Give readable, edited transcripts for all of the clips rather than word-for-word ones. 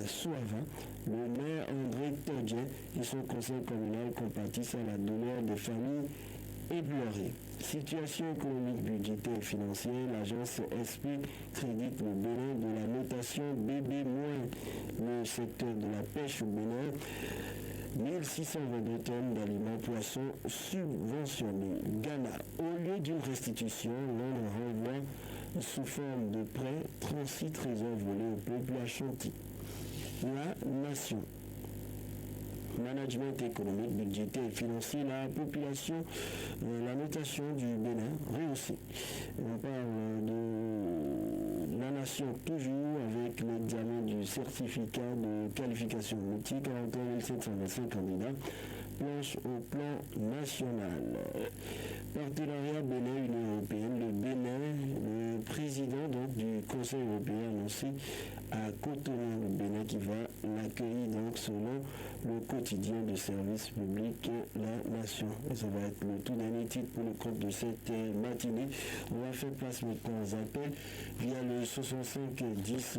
Soava, le maire André Todje et son conseil communal compatissent à la douleur des familles éplorées. Situation économique, budgétaire et financière, l'agence SP crédite le Bénin de la notation BB-. Le secteur de la pêche au Bénin, 1622 tonnes d'aliments poissons subventionnés. Ghana, au lieu d'une restitution, Londres renvoie sous forme de prêt 36 trésors volés au peuple ashanti. La nation. Management économique, budgétaire et financier, la population, la notation du Bénin rehaussée. On parle de la nation toujours avec l'examen du certificat de qualification métier, 41 725 candidats, planche au plan national. Partenariat Bénin-Union européenne, le Bénin, le président donc, du Conseil européen annoncé à Cotonou, le Bénin qui va l'accueillir donc selon le quotidien de service public La Nation. Et ça va être le tout dernier titre pour le compte de cette matinée. On va faire place maintenant aux appels via le 65 10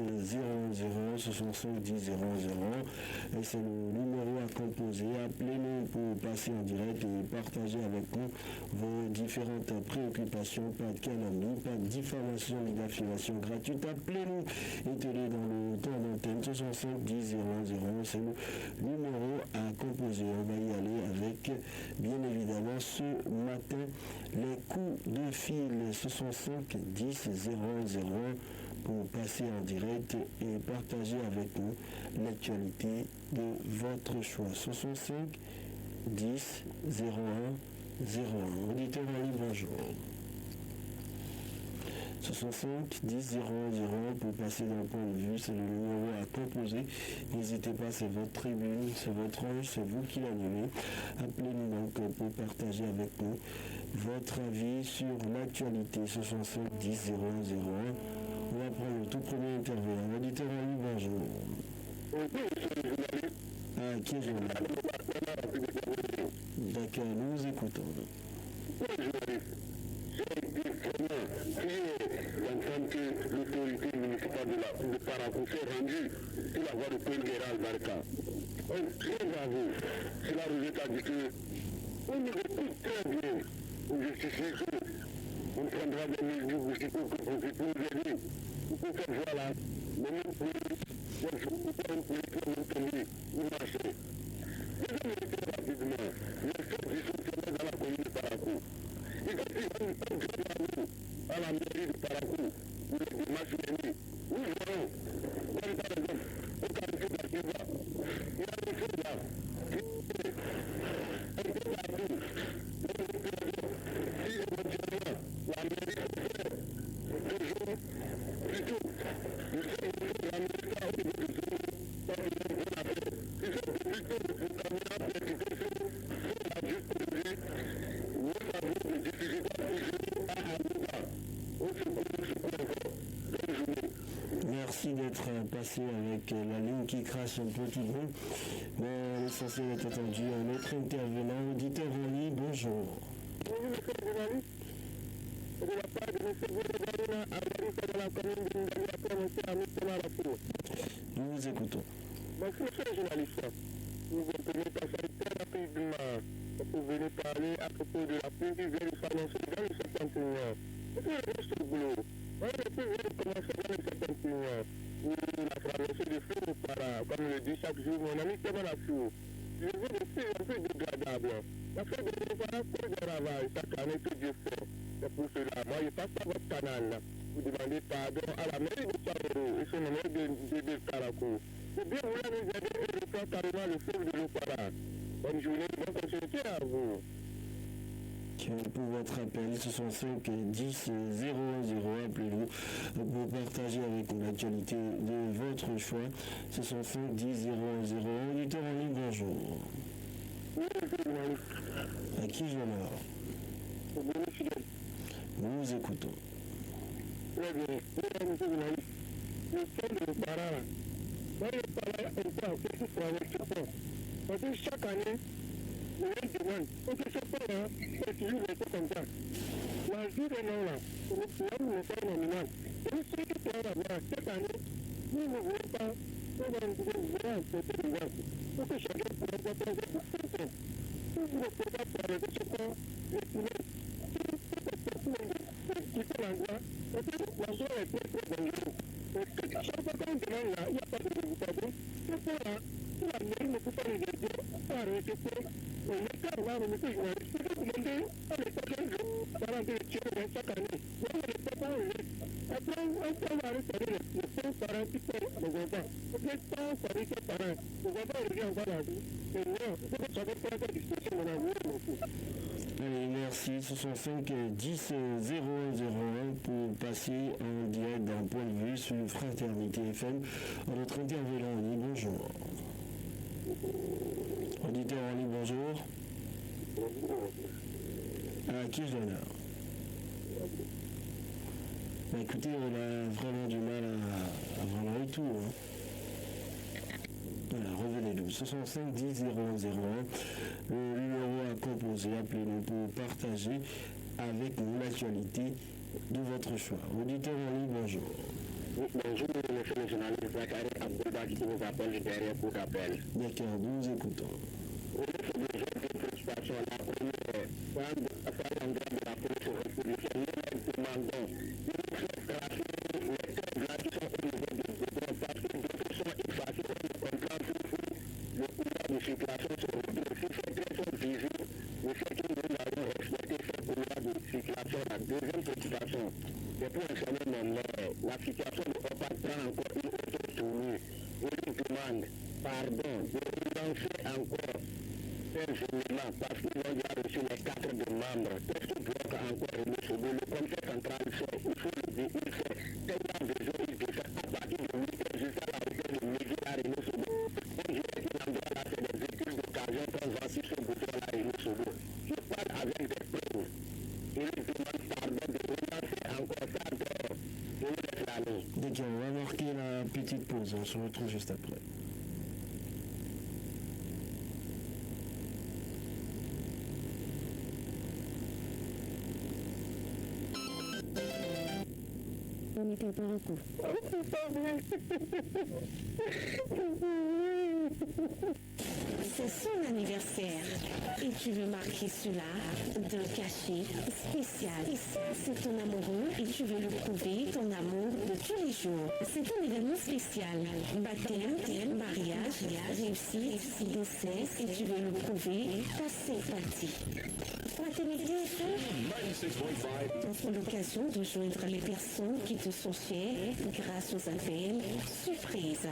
001 65 10 001 et c'est le numéro à composer. Appelez-nous pour passer en direct et partager avec nous vos différentes préoccupations. Pas de calomnie, pas de diffamation ni d'affirmation gratuite. Appelez-nous et tenez dans le temps d'antenne 65 10 001. C'est le numéro à composer. On va y aller avec, bien évidemment, ce matin, les coups de fil 65 10 001 pour passer en direct et partager avec nous l'actualité de votre choix. 65 10 01 Auditeur en ligne, bonjour. 65 10 001 pour passer d'un point de vue, c'est le numéro à composer. N'hésitez pas, c'est votre tribune, c'est votre ange, c'est vous qui l'animez. Appelez-nous donc pour partager avec nous votre avis sur l'actualité. 65 10 01 On va prendre le tout premier intervenant. Auditeur en ligne, bonjour. Ah, qui est journal? D'accord, nous vous écoutons. L'enfant que l'autorité municipale de Parakou s'est rendue sur la voie de Paul Guéral Barca. Donc, très bravo. Cela revient à dire que on nous écoute très bien pour justifier qu'on prendra des mesures pour nous aider. Pour faire voilà, mais même pour marcher. Deuxième vérité rapidement, les faits dysfonctionnels dans la commune de Parakou. Et quand ils vont à la mairie de Parakou, pour les démarches menées, nous voyons, comme par exemple, au quartier d'Akiba, il y a des choses là, qui sont un peu partout, dans les populations. Si éventuellement, la mairie peut faire toujours, plutôt, nous sommes la mairie au niveau de ce parce que nous avons affaire. Si c'est plutôt pour terminer à préciser sur la juste aujourd'hui, nous avons des difficultés à Aouda. Merci d'être passé avec la ligne qui crache un peu tout le monde. Mais l'essentiel est attendu. Un autre intervenant, auditeur en ligne, bonjour. Bonjour, monsieur le journaliste. De la part de M. Bourgogne, à la commune de Ndali, après M. Amit Tomarafou. Nous vous écoutons. Monsieur le journaliste, vous venez passer très rapidement pour venir parler à propos de la pluie qui vient de s'annoncer dans le septentrion. C'est un reste de boulot. On a pu commencer dans le septentrion où la traversée de flou comme le dit chaque jour mon ami Théma Lafou. Je veux de plus en plus dégradable. La fête de l'Opara cause de ravage chaque année que Dieu fait. C'est pour cela, moi je passe par votre canal pour demander pardon à la mairie de Paroro et son nom de Parakou. C'est bien vouloir nous aider et reprendre carrément le fleuve de l'Opara. Bonne journée, bonne continuité à vous. Pour votre appel, 65 10 010, appelez-vous pour partager avec nous l'actualité de votre choix. 65 10 010. Auditeur en ligne, bonjour. À qui je l'heure? Nous vous écoutons. Très bien. Monsieur le journaliste, le sol de Parara, dans le Parara, on peut en faire pour avec Japon. Parce que chaque année, on demande, parce que chaque fois, c'est toujours des choses comme ça. La vie de non là, le problème n'est pas nominal. Et ce que tu as à voir, cette année, nous ne voulons pas Allez, merci. 65 10 0101 pour passer en direct d'un point de vue sur Fraternité FM. Notre intervenant en ligne, bonjour. Auditeur en ligne, bonjour. À qui je l'honneur? Bah, écoutez, on a vraiment du mal à avoir le retour. Hein. Voilà, revenez-nous. 65 10 0101. Le numéro à composer, appelez-nous pour partager avec nous l'actualité de votre choix. Auditeur en ligne, bonjour. Bonjour, monsieur le journaliste Zachary Abdelbaki qui nous appelle derrière pour appel. D'accord, nous vous écoutons. Au niveau des autres préoccupations, la première, par l'endroit de la police républicaine, nous demandons une frustration, les thèmes là qui sont au niveau du goudron, parce que d'autres sont effacés, on comprend toujours le couloir de circulation se retrouve. Si ces traits sont visibles, le fait que nous allons respecter ce couloir de circulation, la deuxième préoccupation, c'est pour informer mon maire, la situation de Opa prend encore une autre tournure. Je lui demande pardon de relancer encore un événement parce qu'ils ont déjà reçu les 4 de membres. Qu'est-ce qui bloque encore René Sobo? Le conseil central fait, il faut le dire, il fait tellement besoin, il peut faire à partir de 8 heures jusqu'à la hauteur de midi à René Sobo. On dirait qu'il endroit là, c'est des études d'occasion qu'on voit sur ce bouton-là René Sobo. Je parle avec des preuves. Je lui demande pardon de relancer encore ça encore. Je lui laisse aller. D'accord, on va marquer la petite pause, on se retrouve juste après. On était par un coup. C'est son anniversaire et tu veux marquer cela d'un cachet spécial. Et ça, c'est ton amoureux et tu veux lui prouver ton amour de tous les jours. C'est un événement spécial. Baptême, mariage, réussite, décès et tu veux lui prouver ta sympathie. Fraternité FM offre l'occasion de joindre les personnes qui te sont chères grâce aux appels surprises.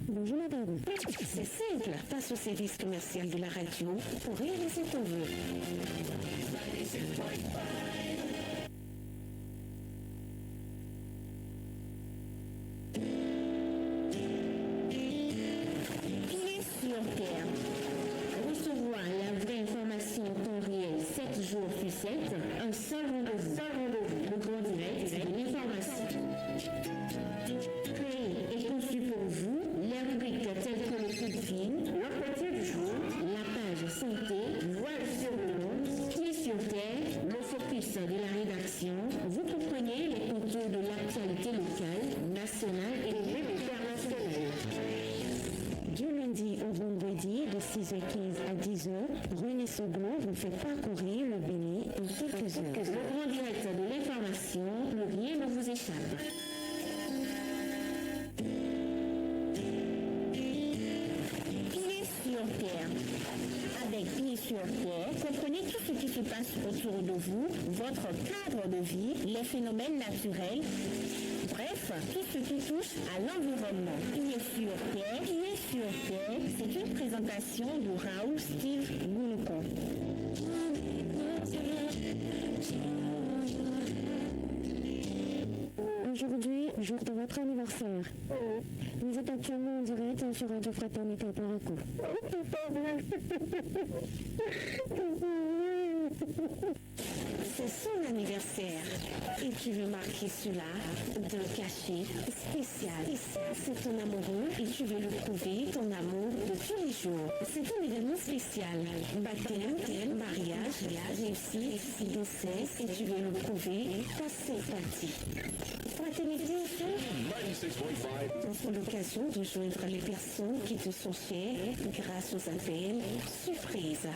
Bonjour madame. C'est simple. Passe au service commercial de la radio pour réaliser ton vœu. Pieds sur terre. Recevoir la vraie information en temps réel 7 jours sur 7. Un seul rendez-vous. Le grand direct de l'information. Créé et conçu pour vous, les rubriques telles que le coup de fil, l'entretien du jour, la page santé, voile sur le monde, pieds sur terre, le focus de la rédaction, vous comprenez les contours de l'actualité locale, nationale et même internationale. Du lundi au vendredi, de 6h15 à 10h, René Sobo vous fait parcourir le Bénin en quelques heures. Le grand direct de l'information, plus rien ne vous échappe. Avec Pieds sur Terre, comprenez tout ce qui se passe autour de vous, votre cadre de vie, les phénomènes naturels, bref, tout ce qui touche à l'environnement. Pieds sur Terre, c'est une présentation de Raoul Steve Gounouko. Aujourd'hui, jour de votre anniversaire. Vous êtes actuellement en direct sur Radio Fraternité Parakou. C'est son anniversaire et tu veux marquer cela d'un cachet spécial. Et ça, c'est ton amoureux et tu veux lui prouver ton amour de tous les jours. C'est un événement spécial. Baptême, mariage, réussite, décès et tu veux lui prouver ta sympathie. Fraternité, offre l'occasion de joindre les personnes qui te sont chères grâce aux appels surprises.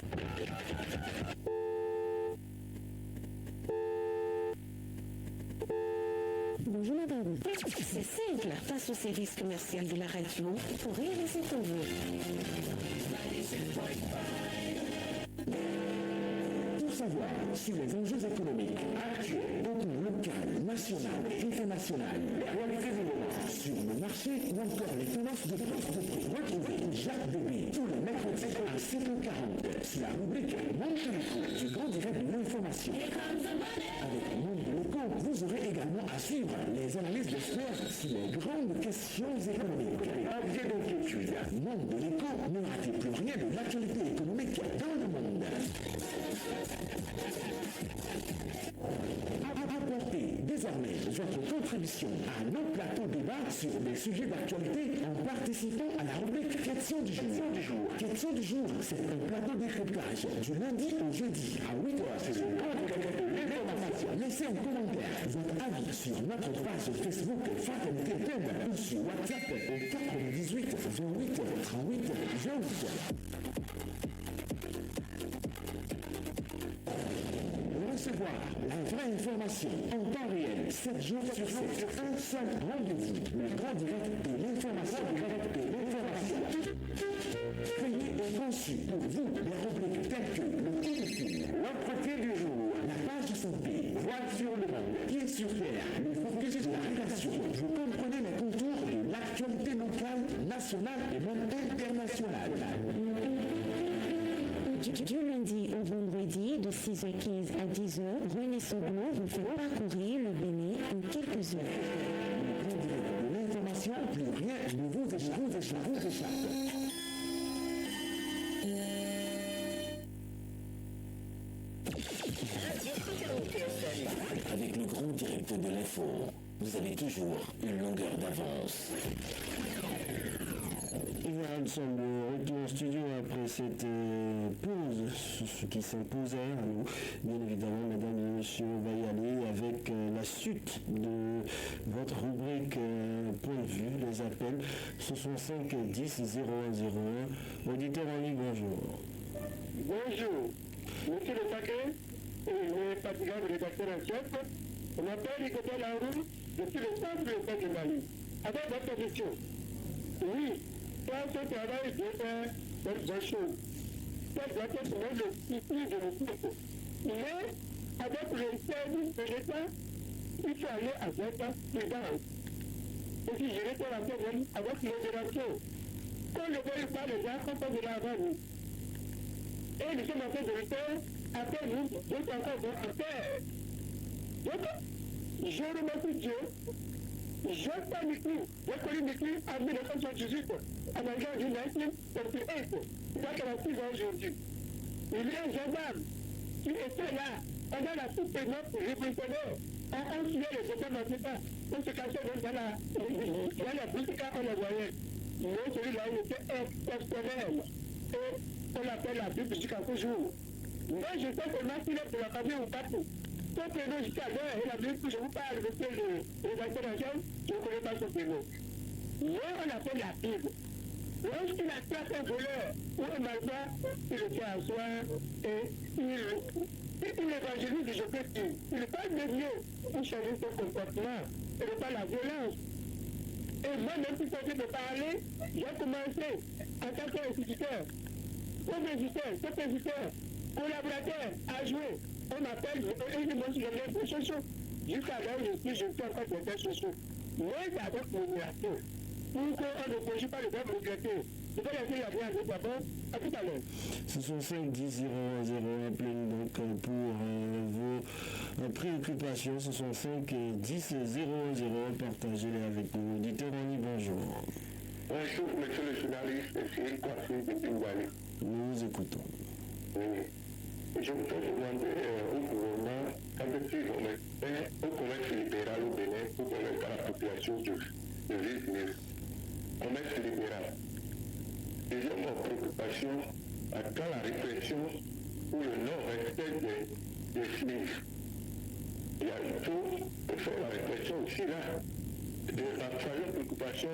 Bonjour madame. C'est simple. Passe au service commercial de la radio pour réaliser ton vœu. Pour savoir si les enjeux économiques actuels, au plan local, national et international, les réalités du moment sur le marché ou encore les tendances de prix, retrouvez Jacques Débé tous les mercredis à 7h40 sur la rubrique Monde de l'écho du grand direct de l'information. Avec Monde de l'écho, vous aurez également à suivre les analyses d'experts sur les grandes questions économiques. Objet d'inquiétude, Monde de l'écho, ne ratez plus rien de l'actualité économique dans le monde. Apportez désormais votre contribution à nos plateaux débat sur des sujets d'actualité en participant à la rubrique Question du jour. Question du jour, c'est un plateau décryptage du lundi au jeudi à 8h sur l'information. Laissez un commentaire, votre avis sur notre page Facebook Fraternité FM ou sur WhatsApp au 98 28 38 28. Recevoir la vraie information en temps réel, 7 jours sur 7, un seul rendez-vous, le grand direct de l'information. Créé et conçu pour vous des rubriques telles que le téléfilm, l'entretien du jour, la page santé, voile sur le monde, pied sur terre, le focus de la rédaction. Vous comprenez les contours de l'actualité locale, nationale et même internationale. Du lundi au vendredi, de 6h15 à 10h, René Soglo vous fait parcourir le Bénin en quelques heures. Le grand direct de l'information, plus rien ne vous échappe. Avec le grand direct de l'info, vous avez toujours une longueur d'avance. Et voilà, nous sommes de retour au studio après cette pause, ce qui s'imposait à nous. Bien évidemment, mesdames et messieurs, on va y aller avec la suite de votre rubrique Point de vue, les appels 65 10 0101. Auditeur en ligne, bonjour. Bonjour, monsieur le Sacré, le fatigant de rédacteur en chef, on m'appelle Nicolas Laroux, depuis le centre de l'État de Mali. Avec votre question, oui, quand ce travail doit faire cette bonne chose, ça doit être le souci de nos peuples. Mais, avec le service de l'État, il faut aller avec prudence. Et si je réponds à problème avec modération, quand ne veut pas les gens, quand on de l'argent, et nous sommes en train de le faire, après nous, d'autres encore vont en faire. Donc, je remercie Dieu. Je n'ai pas Mikli. J'ai connu Mikli en 1978, en agent du 1978. Il a 46 ans aujourd'hui. Il y a un gendarme qui était là pendant la toute pénote révolutionnaire. On suivait les états d'Afrique. On se cachait dans la boutique, on le voyait. Mais celui-là, il était exceptionnel. Et on l'appelle la Bible jusqu'à ce jour. Mais je sais seulement qu'il est pour la famille ou partout. Son prénom jusqu'à l'heure, et la Bible que je vous parle, monsieur le rédacteur en chef, je ne connais pas son prénom. Mais on l'appelle la Bible. Lorsqu'il attrape un voleur ou un malfrat, il le fait asseoir et il évangélise, je peux dire. Il parle de Dieu pour changer son comportement et ne pas la violence. Et moi-même, si je de parler, j'ai commencé en tant qu'instituteur, compositeur, collaborateur, à jouer. On m'appelle, et moi je viens de sociaux. Jusqu'à là où je suis encore des faits sociaux. Mais c'est avec modération. Pour qu'on ne produise pas le verbe regretter. Je vais laisser la voix d'abord. À tout à l'heure. 65 10 0101, appelez-nous donc pour vos préoccupations. 65 10 0101, partagez-les avec nous. Auditeur, on y bonjour. Bonjour, monsieur le journaliste, Cyril Coiffé de Pingouani. Nous vous écoutons. Oui. je voudrais demander au gouvernement quand est-ce qu'ils vont mettre au commerce libéral au Bénin pour permettre à la population de vivre mieux. Commerce libéral. Deuxième préoccupation, quand la répression ou le non-respect des SMIC. Il faut faire la répression aussi là. La troisième préoccupation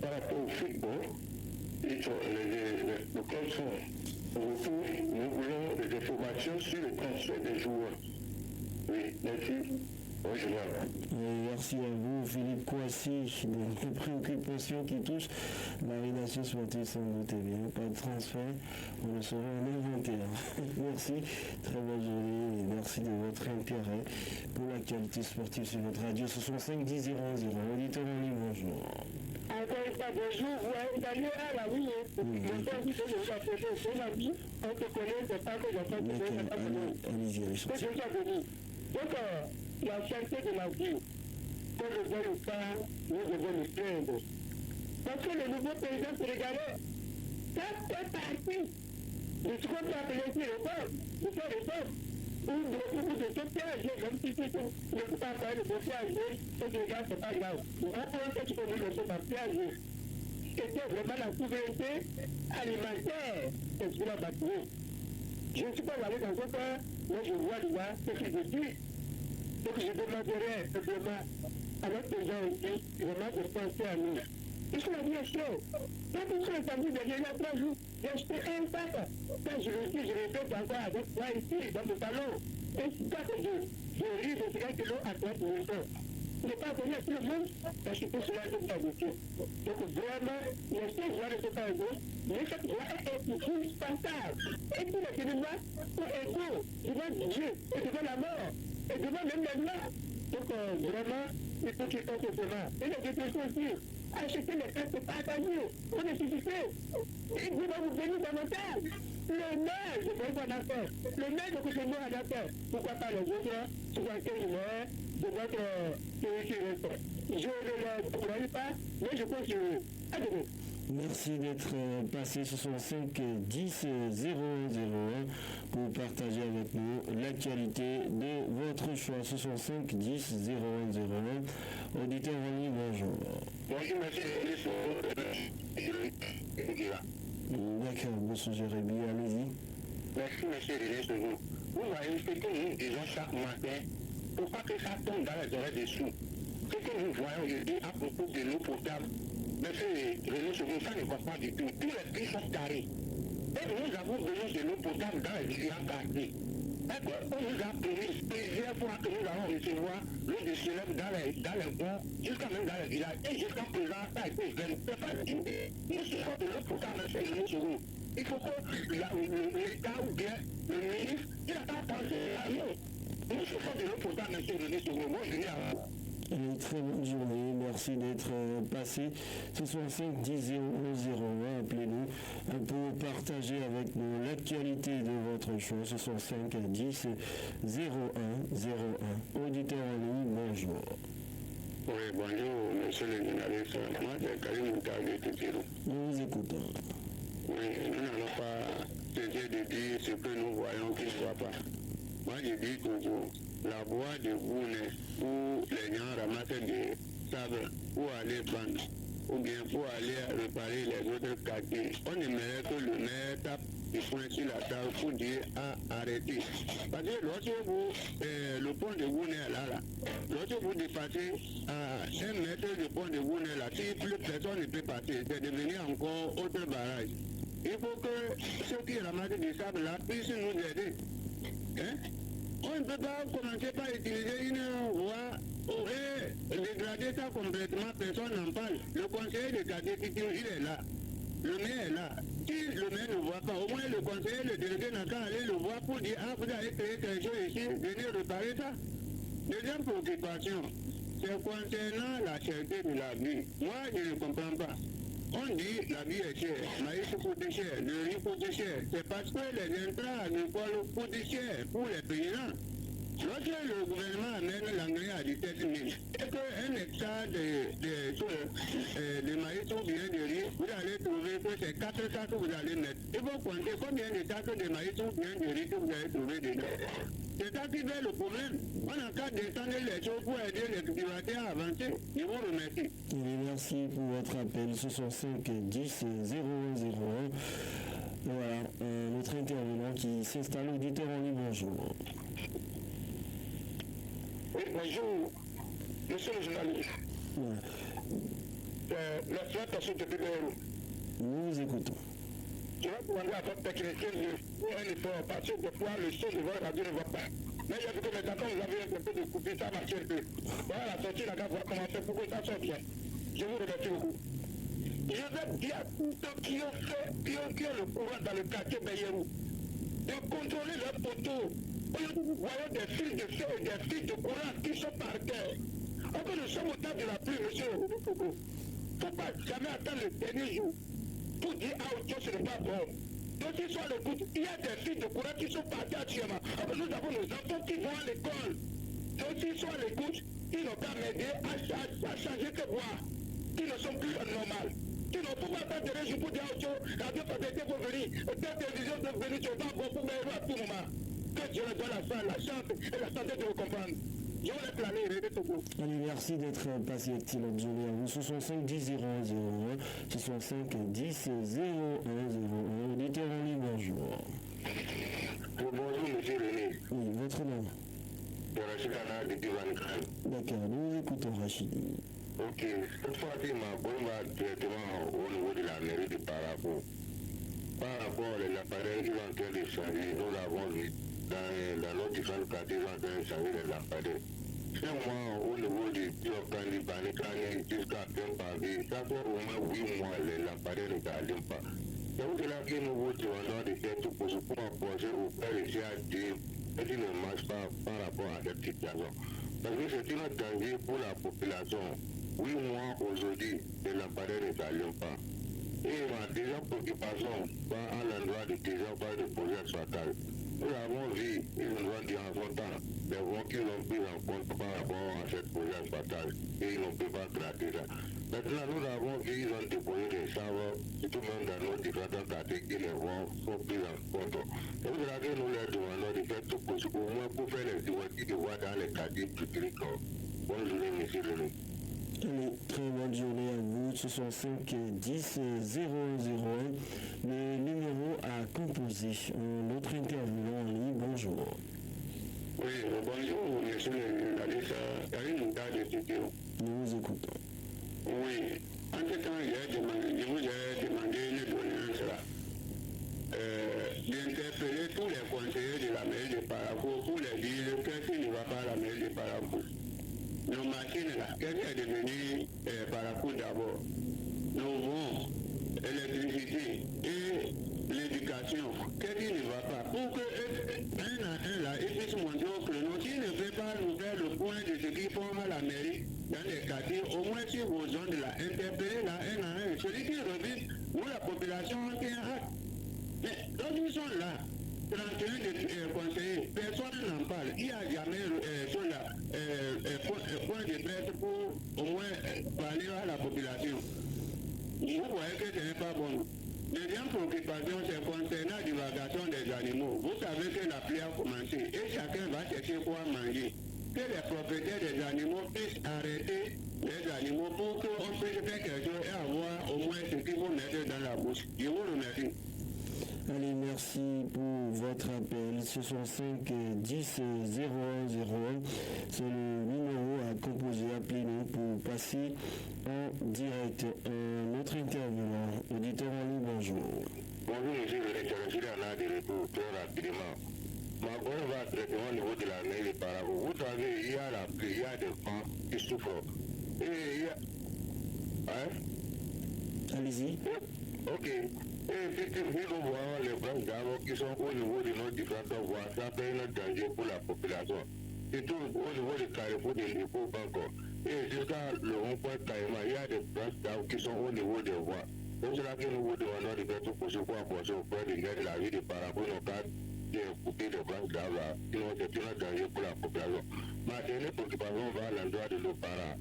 par rapport au football, le club sont au retour, nous voulons des informations sur le transfert des joueurs. Oui, merci. Bonjour. Merci à vous, Philippe Kouassi. Des préoccupations qui touchent l'organisation sportive sans doute bien. Pas de transfert, on le saura en inventaire. Merci, très bonne journée et merci de votre intérêt pour l'actualité sportive sur votre radio 65 10 00. Auditeur en ligne, bonjour. Bonjour, vous allez à la rue. On te connaît, c'est pas que j'entends. Allez-y, allez-y. Donc, la qualité de la vie, que je veux le faire, nous devons le plaindre. Parce que le nouveau président sénégalais, quand est parti, je suis comme ça appelé ici réforme, ou faire réforme, ou de tout piège, même si tu ne peux pas faire de tout piège, et que gars, c'est pas grave. On peut que tu peux nous laisser par piège. C'était vraiment la souveraineté alimentaire que tu l'as bâtie. Je ne suis pas allé dans ce cas, mais je vois déjà ce qu'il me dit. Donc je demanderais simplement à notre président aussi vraiment de penser à nous. Parce que la vie est chère. Quand vous serez samedi dernier, il y a 3 jours, j'ai acheté un sac. Quand je le dis, je le fais encore avec moi ici, dans le salon. Un sac de riz de 50 kilos à 30 000 francs. Il n'est pas donné à tout le monde, parce que pour cela, je ne pas. Donc vraiment, les 5 jours ne sont pas égaux, mais cette loi est indispensable. Et puis les Béninois sont égaux devant Dieu et devant la mort. Et devant même les lois. Donc vraiment, il faut qu'ils fassent cela. Et les dépressions aussi. Acheter les cartes, c'est pas attendu. Pour nécessiter. Et Dieu va vous bénir davantage. Le maire, je ne vois pas d'affaires. Le maire de côté moi à d'affaires. Pourquoi pas les autres, sur laquelle maire de votre pays qui reste. Je ne le croyais pas, mais je continue. À demain. Merci d'être passé 65 10 001 pour partager avec nous l'actualité de votre choix. 65 10 01 01. Auditeur en ligne, bonjour. Bonjour, monsieur. D'accord, monsieur Jérémy, allez-y. Merci, monsieur René. Vous voyez ce que nous disons chaque matin, pour pas que ça tombe dans les oreilles des sous. Ce que nous voyons aujourd'hui à propos de l'eau potable, monsieur René Segou, ça ne va pas du tout. Tous les prix sont carrés. Et nous avons besoin de l'eau potable dans les différents quartiers. On nous a promis plusieurs fois que nous allons recevoir l'eau de célèbre dans les bois, jusqu'à même dans les villages. Et jusqu'à présent, ça a été fait. C'est pas nous souhaitons de l'eau potable, monsieur René Segou. Il faut que l'État ou bien le ministre, il n'a pas pensé à nous. Nous souhaitons de l'eau potable, monsieur René Segou. Moi, je viens à vous. Une très bonne journée, merci d'être passé. 65 10 00 01, appelez-nous pour partager avec nous l'actualité de votre choix. 65 10 01 01. Auditeur en ligne, bonjour. Oui, bonjour, monsieur le journaliste. Moi, c'est Karim Moutard de Tétérou. Nous vous écoutons. Oui, nous n'allons pas cesser de dire ce que nous voyons qu'ils ne voient pas. Moi, je dis toujours, la voie de Gounet, où les gens ramassent des sables pour aller vendre, ou bien pour aller réparer les autres quartiers. On aimerait que le maire tape du poing sur la table pour dire arrêtez. Parce que lorsque vous, le pont de Gounet là, lorsque vous dépassez à 1 mètre du pont de Gounet là, si plus personne ne peut passer, c'est devenu encore autre barrage. Il faut que ceux qui ramassent des sables là puissent nous aider. Hein? On ne peut pas commencer par utiliser une voie et dégrader ça complètement, personne n'en parle. Le conseiller de quartier, il est là. Le maire est là. Si le maire ne voit pas, au moins le conseiller, le délégué n'a qu'à aller le voir pour dire ah, vous avez créé quelque chose ici, venez réparer ça. Deuxième préoccupation, c'est concernant la cherté de la vie. Moi, je ne comprends pas. On dit la vie est chère, maïs coûte cher, le riz coûte cher. C'est parce que les intrants agricoles coûtent cher pour les paysans. Lorsque le gouvernement amène l'engrais à 17 000 et qu'un hectare de maïs ou bien de riz, vous allez trouver que c'est 4 sacs que vous allez mettre. Il faut compter combien de tas de maïs ou bien de riz que vous avez trouvé dedans. C'est ça qui fait le problème. On a qu'à descendre les choses pour aider les cultivateurs à avancer. Je vous remercie. Et merci pour votre appel. 65 10 0101. Voilà, notre intervenant qui s'installe, auditeur en ligne, bonjour. Oui, bonjour. Monsieur le journaliste. Ouais. L'exploitation de Bébérou. Nous vous écoutons. Je vais demander à votre technicien de faire un effort parce que des fois le son de votre radio ne va pas. Mais j'ai vu que maintenant, quand vous avez un peu de coupure, ça marche un peu. Voilà, la sortie, la gare va commencer pour que ça sorte bien. Je vous remercie beaucoup. Je vais dire à tous ceux qui ont le courant dans le quartier Beyerou de contrôler leurs poteaux. Vous voyez des fils de feu et des fils de courant qui sont par terre. Encore nous sommes au temps de la pluie, monsieur. Il ne faut pas jamais attendre le dernier jour pour dire ah autre chose, ce n'est pas bon. Donc ils sont à l'écoute. Il y a des fils de courant qui sont partis actuellement. Alors nous avons nos enfants qui vont à l'école. Donc s'ils sont à l'écoute, ils n'ont qu'à m'aider à changer de voie. Qui ne sont plus normales. Qui n'ont pas attendre des jours pour dire autre chose. Radio Fabété pour venir. Des télévisions doivent venir. Tu vas pas pour m'aider à tout moment. Que Dieu leur donne la chance et la santé de vous comprendre. Je vous laisse l'aller, aider tout le monde. Allez, merci d'être passé actif à vous. 65 10 0101, 65 10 0101, auditeur en ligne, bonjour. Bonjour, monsieur René. Oui, votre nom. C'est Rachid Anna de Divan. D'accord, nous vous écoutons, Rachid. Ok, cette fois-ci, ma bonne va directement au niveau de la mairie de Parakou. Par rapport aux appareils qui sont en train de changer, nous l'avons vu dans nos différents quartiers, ils sont en train de changer les appareils. Chez moi, au niveau du Biocani, Banikani, jusqu'à Kempavie, ça fait au moins 8 mois, les appareils ne s'allument pas. C'est pour cela que nous vous demandons de faire tout pour approcher auprès de CAD et qui ne marche pas par rapport à cette situation. Parce que c'est un danger pour la population. 8 mois aujourd'hui, les appareils ne s'allument pas. Et ma deuxième préoccupation va à l'endroit de des emplois de projet exploitable. Nous avons vu, ils nous ont dit en son temps, des voies qu'ils ont pris en compte par rapport à cette projet exploitable et ils ne peuvent pas gratter ça. Maintenant, nous avons vu, ils ont déposé des savoirs, surtout même dans nos différents quartiers, qui les voies sont prises en compte. C'est pour cela que nous leur demandons de faire tout possible, au moins pour faire les divertis de voies dans les quartiers publics. Bonne journée, monsieur René. Allez, très bonne journée à vous. 65 10 001, le numéro à composer. Notre intervenant en ligne, bonjour. Oui, bonjour, monsieur le journaliste. Karim Mouta de studio. Nous vous écoutons. Oui, entre-temps, je vous ai demandé une doléance là. D'interpeller tous les conseillers de la mairie de Parakou pour les dire qu'est-ce qui ne va pas à la mairie de Parakou. Nos machines là, qu'est-ce qui est devenu Parakou d'abord? Nos vents, l'électricité et l'éducation, qu'est-ce qui ne va pas? Pour que un à un là, ils puissent montrer au créneau, s'ils ne peuvent pas nous faire le point de ce qu'ils font à la mairie, dans les quartiers, au moins sur vos zones là, interpeller là un à un. Celui qui revient, nous la population, on tient hâte. Mais quand ils sont là, 31 de conseillers, personne n'en parle. Il n'y a jamais point de presse pour au moins parler à la population. Vous voyez que ce n'est pas bon. Deuxième préoccupation, c'est concernant la divagation des animaux. Vous savez que la pluie a commencé et chacun va chercher quoi manger. Que les propriétaires des animaux puissent arrêter les animaux pour qu'on puisse faire quelque chose et avoir au moins ce qu'il faut mettre dans la bouche. Je vous remercie. Allez, merci pour votre appel. 65 10 0101. C'est le numéro à composer. Appelez-nous pour passer en direct. Notre intervenant, auditeur en ligne, bonjour. Bonjour, monsieur le directeur. Je suis là de retour très rapidement. Ma bonne va directement au niveau de la mairie de Parakou. Vous savez, il y a la pluie, il y a des vents qui souffrent. Et il y a. Hein? Allez-y. Ok. Et puis, nous voyons les branches d'arbres qui sont au niveau de nos différentes voies. Ça fait un danger pour la population. Surtout au niveau du carrefour de l'Épo Banco. Et jusqu'à le rond-point Caïma, il y a des branches d'arbres qui sont au niveau des voies. C'est cela que nous vous demandons de faire tout possible pour approcher auprès de la ville de Parakou, nos cas de couper des branches d'arbres. Sinon, c'est un danger pour la population. Ma dernière préoccupation va à l'endroit de nos parents.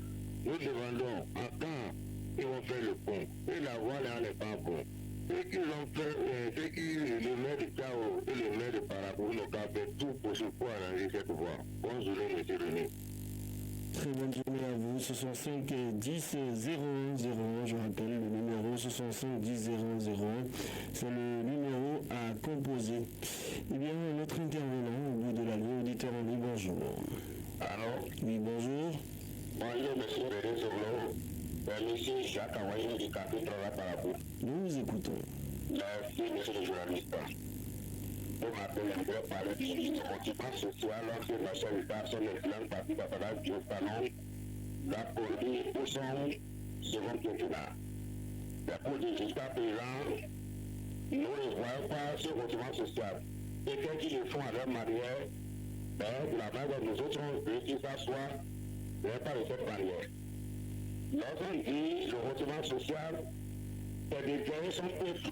Nous demandons à quand ils vont faire le pont. Et la voie là n'est pas bon. Ce qu'ils ont fait, c'est que le maire de Tchao et le maire de Parakou n'ont qu'à faire tout possible pour arranger cette voie. Bonne journée, M. René. Très bonne journée à vous. 65 10 001. Je rappelle le numéro 65 10 001. C'est le numéro à composer. Eh bien, notre intervenant au bout de la ligne, auditeur en ligne, bonjour. Alors, Oui, bonjour. bonjour, M. René Soblon. Monsieur Jacques Awaïno du Café Travail Parakou. Nous vous écoutons. Merci, monsieur le journaliste. Pour m'appeler, parler du motivement social lorsque ma chère personne est pleine partie de la du talon, la police au son second quinquennat. La police jusqu'à présent, nous ne voyons pas ce motivement social. Et quand ils le font à leur manière, la main de nous autres, on veut qu'ils s'assoient, mais pas de cette manière. Lorsqu'on dit le motivement social, c'est des guerres son peuple.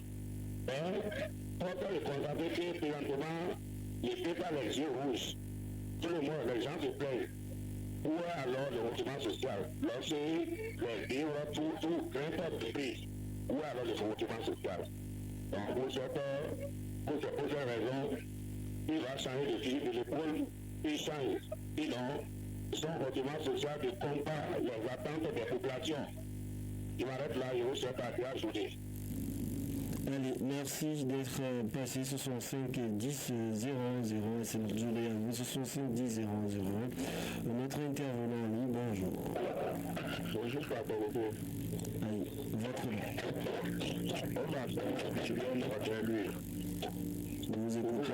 Pourtant, le conservateur, présentement, il ne fait pas les yeux rouges. Tout le monde, les gens se plaignent. Où est alors le mouvement social? Lorsque les livres, tout, n'importe de prix. Où est alors le mouvement social? Donc, pour cette raison, il va changer de fusil de l'épaule, il change. Sinon, son mouvement social ne compte pas les attentes des populations. Je m'arrête là et vous souhaite à ajouter. Allez, merci d'être passé 65 10 0 0. C'est notre journée à vous, 65 10 0 0. Notre intervenant en ligne, bonjour. Bonjour, papa. Allez, votre nom. Nous vous écoutons.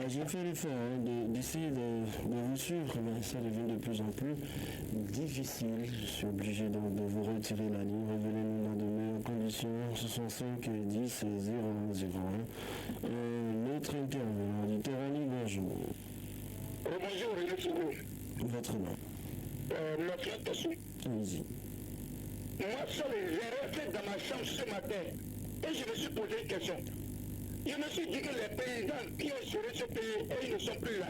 J'ai fait l'effort d'essayer de vous suivre, mais ça devient de plus en plus difficile. Je suis obligé de vous retirer la ligne. Revenez-nous dans de meilleures conditions. 65 10 0 0. Notre intervenant, auditeur en ligne, bonjour. Bonjour, René Soubou. Votre nom. Notre question. Allez-y. Moi, seul, j'ai resté dans ma chambre ce matin et je me suis posé une question. Je me suis dit que les paysans qui ont géré ce pays, ils ne sont plus là.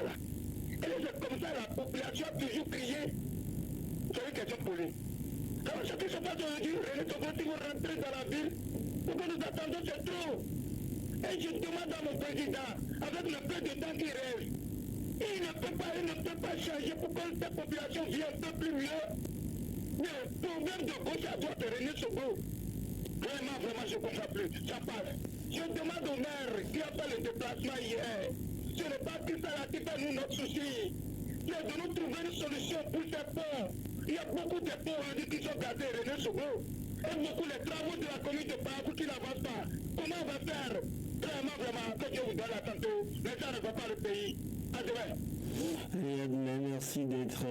Et c'est comme ça la population a toujours crié. C'est une question posée. Alors ce qui se passe aujourd'hui, René Soubou, si vous rentrez dans la ville, ce que nous attendons, c'est trop. Et je demande à mon président, avec le peu de temps qui reste, il ne peut pas changer pour que cette population vienne un peu plus mieux. Mais le problème de gauche à droite de René Soubou, vraiment, je ne comprends plus. Ça passe. Je demande au maire qui a fait le déplacement hier, ce n'est pas que ça qui fait nous notre souci. C'est de nous trouver une solution pour ces ponts. Il y a beaucoup de ponts aujourd'hui qui sont gardés René Soubou. Et beaucoup les travaux de la commune de Parakou qui n'avancent pas. Comment on va faire? Vraiment, que Dieu vous donne la santé. Mais ça ne va pas le pays. À demain. Et merci d'être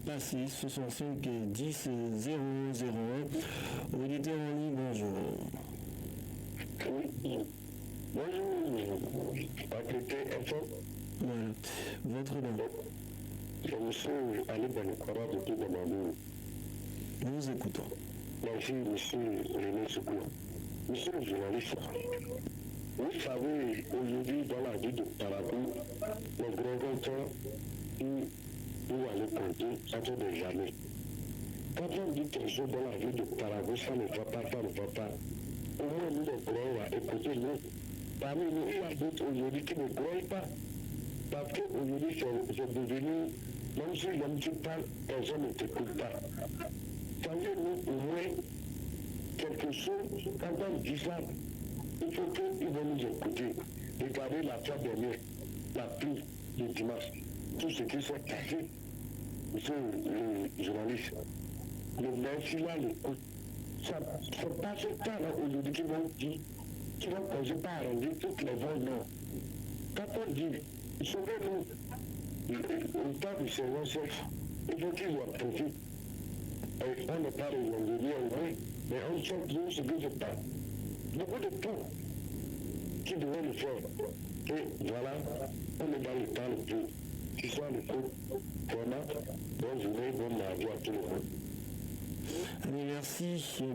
passé 65 10 0 0. Auditeur en ligne, bonjour. Bonjour. Voilà. Votre nom. Je me suis allé dans le courant de tout le monde. Nous vous écoutons. Merci, monsieur René Soubou. Monsieur le journaliste, vous savez, aujourd'hui, dans la ville de Parakou, les gros venteurs qui vont aller compter, ça ne fait jamais. Quand on dit quelque chose dans la ville de Parakou, ça ne va pas, ça ne va pas. Au moins, nous, les gros, on va écouter nous. Parmi nous, il y a d'autres aujourd'hui qui ne croient pas. Parce qu'aujourd'hui, c'est devenu, même si l'homme qui parle, les gens ne t'écoutent pas. Savez-nous au moins quelque chose, quand on dit ça, il faut qu'ils vont nous écouter. Regardez la fois dernière, la pluie du dimanche, tout ce qui s'est cassé, monsieur le journaliste, le maire, s'il a l'écoute, ça c'est pas ce temps-là aujourd'hui qu'ils vont dire, qu'ils vont causer pas arranger toutes les voies, non. on dit, sauvez-nous. Le temps du Seigneur chef, il faut qu'il soit profite. Et on n'est pas évangélié en vrai, mais on cherche toujours ce que je parle. Beaucoup de temps qui devrait le faire. Et voilà, on est dans le temps le plus. Qu'il soit le coup. Vraiment, bonne journée, bonne mardi à tout le monde. Allez, merci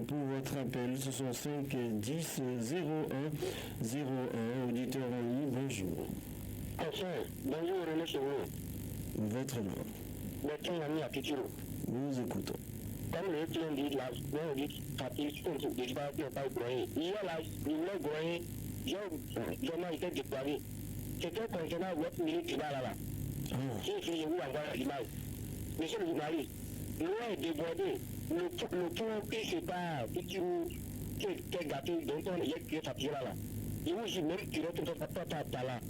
pour votre appel. Ce sont 5 10 01 01. Auditeur en ligne, bonjour. Enfin, bonjour René Chevaux. Votre nom. Bertrand Ami à Kitiro. Nous écoutons. Comme le client dit, là, on dit, il faut que les gens ne pas broyer. Il y a là, il m'a broyé, j'ai vraiment été déployé. C'était concernant votre minute qui va là. J'ai fait vous envoyer l'image. Monsieur le journaliste, l'eau est débordée. Le pont qui se passe, qui est gâté, dont on est fatigué là. Il vous dit même qu'il est tout à là.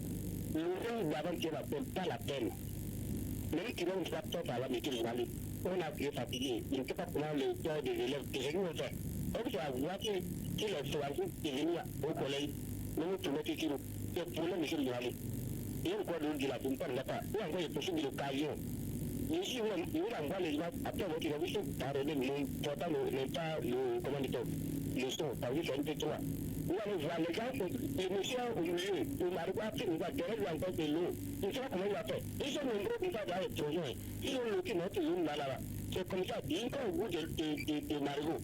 Le temps d'avant qui est pas la peine. Même qu'il est pas à la métier journaliste. On a été fatigué. Il ne sait pas comment le temps des élèves que j'ai nous fait. Donc, tu vas voir qu'il est choisi de venir au collège. Nous tournons qui c'est pour le monsieur le journaliste. Et encore de la pompe, on n'a pas. Ou encore, il possible de l'occasion. Ici, on envoie les gens après votre évolution, pardonnez, mais pourtant, pas le, comment dit-on, le son, parce que c'est un peu trop. Ou allez voir les gens, les messieurs au milieu, ils m'arrivent après, ils vont donner encore de l'eau. Ils ne savent pas comment il va faire. Ils sont nombreux pour faire des projets. Ils ont loqué notre zone là. C'est comme ça, bien qu'au bout de Marigot.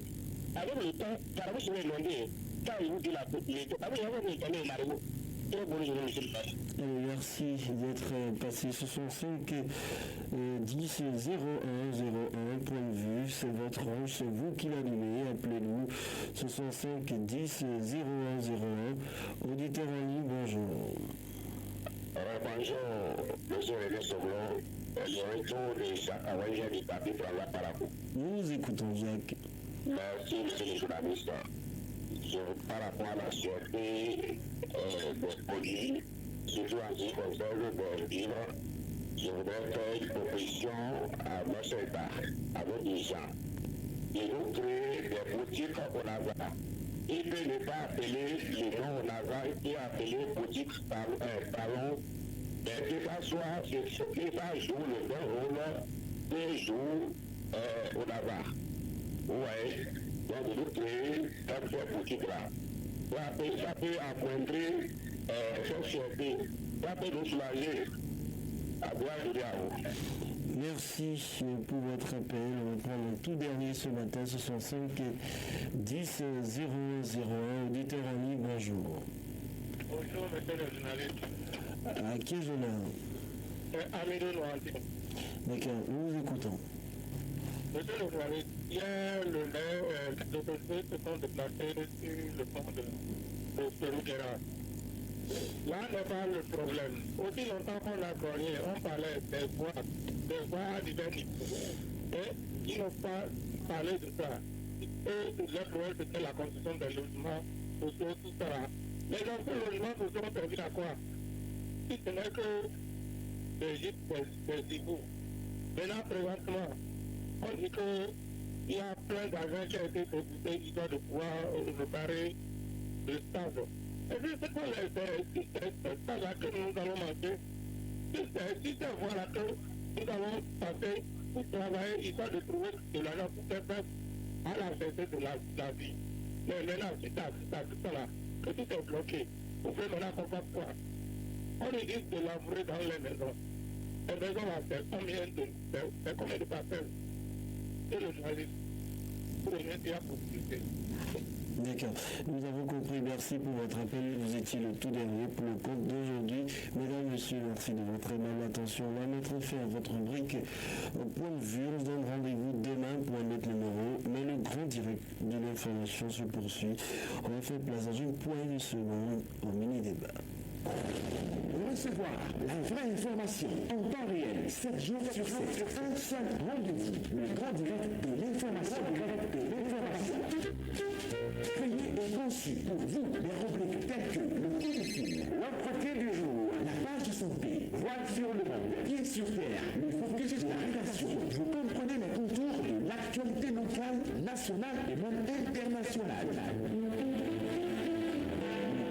Avec le temps, par exemple, sur les Londres, quand ils vous disent la politique, avec les temps de Marigot. Très bonne journée, monsieur le maire. Merci d'être passé. Ce sont 5 10 01 01. Point de vue, c'est votre ange, c'est vous qui l'animez. Appelez-nous. Ce sont 5 10 01 01. Auditeur en ligne, bonjour. Bonjour, monsieur René Soblon. Le retour de Jacques Avanger du parti prend la parole. Nous vous écoutons, Jacques. Merci, monsieur le journaliste. Par rapport à la sûreté des produits, surtout en ce qui concerne des livres, je voudrais faire une proposition à notre État, à vos dirigeants. Il nous crée des boutiques au Naza. Il peut ne pas appeler les noms au Naza, il peut appeler boutique salon. Mais que ça soit, il va jouer le bon rôle et joue au Naza. Vous voyez? Donc, nous créons cette boutique-là. Ça peut encontrer cette sûreté. Ça peut nous soulager. À gloire de Dieu. Merci pour votre appel. On va prendre le tout dernier ce matin. Ce sont 5 10 001. Auditeur en ligne, bonjour. Bonjour, monsieur le journaliste. À qui je l'ai? Amélie Noirti. D'accord, nous vous écoutons. Monsieur le journaliste, hier, le maire, les policiers se sont déplacés sur le pont de Pérou-Guérard. Là n'est pas le problème. Aussi longtemps qu'on a gagné, on parlait des voies à divers niveaux. Et ils n'ont pas parlé de ça. Et le problème, c'était la construction des logements sociaux, tout ça. Les anciens logements sociaux ont servi à quoi? Si ce n'est que des gîtes, des égouts. Maintenant, présentement, on dit qu'il y a plein d'argent qui a été débuté, histoire de pouvoir réparer le stade. Et puis, c'est quoi c'est ça-là que nous allons manquer. Si c'est voilà que nous allons passer pour travailler, histoire de trouver de l'argent pour faire face à la santé de la vie. Mais maintenant, c'est ça, tout ça là, que tout est bloqué. Vous pouvez maintenant comprendre quoi. On nous dit de labourer dans les maisons. Les maisons là, c'est combien de parcelles? Et le journaliste, pour le média pour publier. D'accord. Nous avons compris. Merci pour votre appel. Vous étiez le tout dernier pour le compte d'aujourd'hui. Mesdames, Messieurs, merci de votre aimable attention. On va mettre fin à votre rubrique au point de vue. On se donne rendez-vous demain pour un autre numéro. Mais le grand direct de l'information se poursuit. On va faire place dans une poignée de secondes au mini-débat. Recevoir la vraie information en temps réel, 7 jours sur 7, un seul rendez-vous, le grand direct de l'information. Créé et conçu pour vous des rubriques telles que le téléfilm, l'entretien du jour, la page de santé, voile sur le monde, pied sur terre, le focus de la rédaction. Vous comprenez les contours de l'actualité locale, nationale et même internationale. Le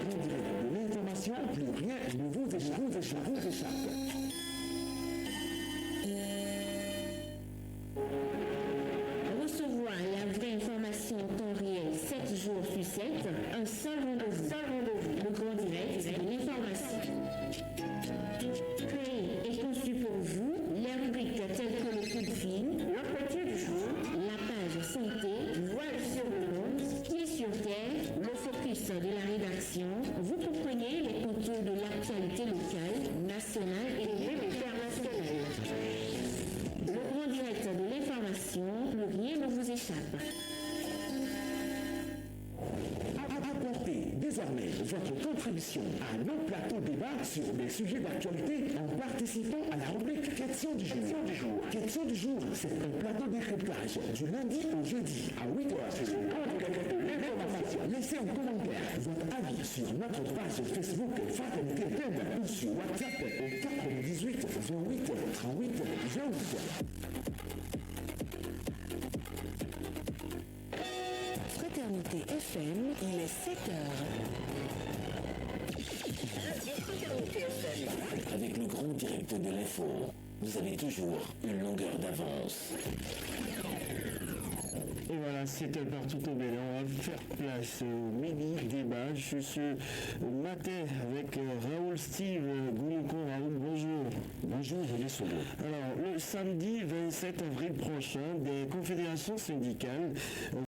grand direct de l'information information, plus rien ne vous échappe. Recevoir la vraie information en temps réel 7 jours sur 7, un seul rendez-vous, le grand direct de l'information. Créé et conçu pour vous, les rubriques telles que le coup de fil, l'entretien du jour, la page santé, voile sur le monde, pied sur terre, le focus de la rédaction, vous comprenez les contours de l'actualité locale, nationale et même internationale. Le grand direct de l'information, plus rien ne vous échappe. Apportez désormais votre contribution à nos plateaux débat sur des sujets d'actualité en participant à la rubrique Question du jour. Question du jour, c'est un plateau décryptage du lundi au jeudi à 8h sur l'information. Laissez un commentaire, votre avis sur notre page Facebook Fraternité FM ou sur WhatsApp au 98 28 38 28. Fraternité FM, il est 7h. Avec le grand direct de l'info, vous avez toujours une longueur d'avance. Et voilà, c'était partout au Bénin. On va faire place au mini débat. Je suis matin avec Raoul Steve Goulico. Raoul, bonjour. Bonjour, René Solo. Alors, le samedi 27 avril prochain, des confédérations syndicales